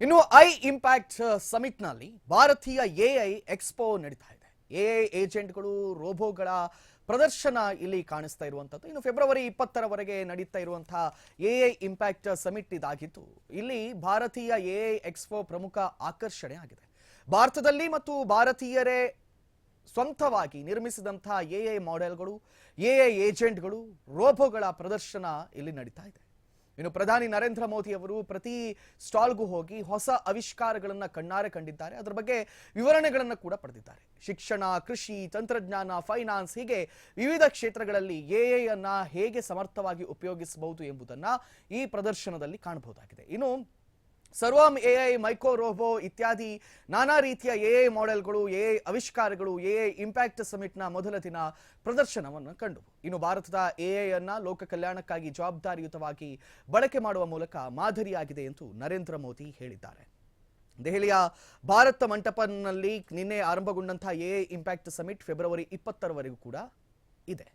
ಇನ್ನು I impact ಸಮಿಟ್ನಲ್ಲಿ ಭಾರತೀಯ AI expo ನಡೀತಾ ಇದೆ. ಎಐ ಏಜೆಂಟ್ಗಳು, ರೋಬೋಗಳ ಪ್ರದರ್ಶನ ಇಲ್ಲಿ ಕಾಣಿಸ್ತಾ ಇರುವಂಥದ್ದು. ಇನ್ನು ಫೆಬ್ರವರಿ 20ರವರೆಗೆ ನಡೀತಾ ಇರುವಂತಹ ಎಐ ಇಂಪ್ಯಾಕ್ಟ್ ಸಮಿಟ್ ಇದಾಗಿತ್ತು. ಇಲ್ಲಿ ಭಾರತೀಯ ಎಐ ಎಕ್ಸ್ಪೋ ಪ್ರಮುಖ ಆಕರ್ಷಣೆ ಆಗಿದೆ. ಭಾರತದಲ್ಲಿ ಮತ್ತು ಭಾರತೀಯರೇ ಸ್ವಂತವಾಗಿ ನಿರ್ಮಿಸಿದಂತಹ ಎಐ ಮಾಡೆಲ್ಗಳು, ಎಐ ಏಜೆಂಟ್ಗಳು, ರೋಬೋಗಳ ಪ್ರದರ್ಶನ ಇಲ್ಲಿ ನಡೀತಾ ಇದೆ. ಇನ್ನು ಪ್ರಧಾನಿ ನರೇಂದ್ರ ಮೋದಿ ಅವರು ಪ್ರತಿ ಸ್ಟಾಲ್ಗೂ ಹೋಗಿ ಹೊಸ ಆವಿಷ್ಕಾರಗಳನ್ನು ಕಣ್ಣಾರೆ ಕಂಡಿದ್ದಾರೆ. ಅದರ ಬಗ್ಗೆ ವಿವರಣೆಗಳನ್ನು ಕೂಡ ಪಡೆದಿದ್ದಾರೆ. ಶಿಕ್ಷಣ, ಕೃಷಿ, ತಂತ್ರಜ್ಞಾನ, ಫೈನಾನ್ಸ್ ಹೀಗೆ ವಿವಿಧ ಕ್ಷೇತ್ರಗಳಲ್ಲಿ ಎಐ ಅನ್ನ ಹೇಗೆ ಸಮರ್ಥವಾಗಿ ಉಪಯೋಗಿಸಬಹುದು ಎಂಬುದನ್ನು ಈ ಪ್ರದರ್ಶನದಲ್ಲಿ ಕಾಣಬಹುದಾಗಿದೆ. ಇನ್ನು ಸರ್ವಮ್ ಎಐ, ಮೈಕ್ರೋ ರೋಬೋ ಇತ್ಯಾದಿ ನಾನಾ ರೀತಿಯ ಎಐ ಮಾಡೆಲ್ಗಳು, ಎಐ ಆವಿಷ್ಕಾರಗಳು ಎಐ ಇಂಪ್ಯಾಕ್ಟ್ ಸಮಿಟ್ನ ಮೊದಲ ದಿನ ಪ್ರದರ್ಶನವನ್ನು ಕಂಡು. ಇನ್ನು ಭಾರತದ ಎಐ ಅನ್ನ ಲೋಕ ಕಲ್ಯಾಣಕ್ಕಾಗಿ ಜವಾಬ್ದಾರಿಯುತವಾಗಿ ಬಳಕೆ ಮಾಡುವ ಮೂಲಕ ಮಾದರಿಯಾಗಿದೆ ಎಂದು ನರೇಂದ್ರ ಮೋದಿ ಹೇಳಿದ್ದಾರೆ. ದೆಹಲಿಯ ಭಾರತ ಮಂಟಪನಲ್ಲಿ ನಿನ್ನೆ ಆರಂಭಗೊಂಡಂತಹ ಎಐ ಇಂಪ್ಯಾಕ್ಟ್ ಸಮಿಟ್ ಫೆಬ್ರವರಿ 20ರವರೆಗೂ ಕೂಡ ಇದೆ.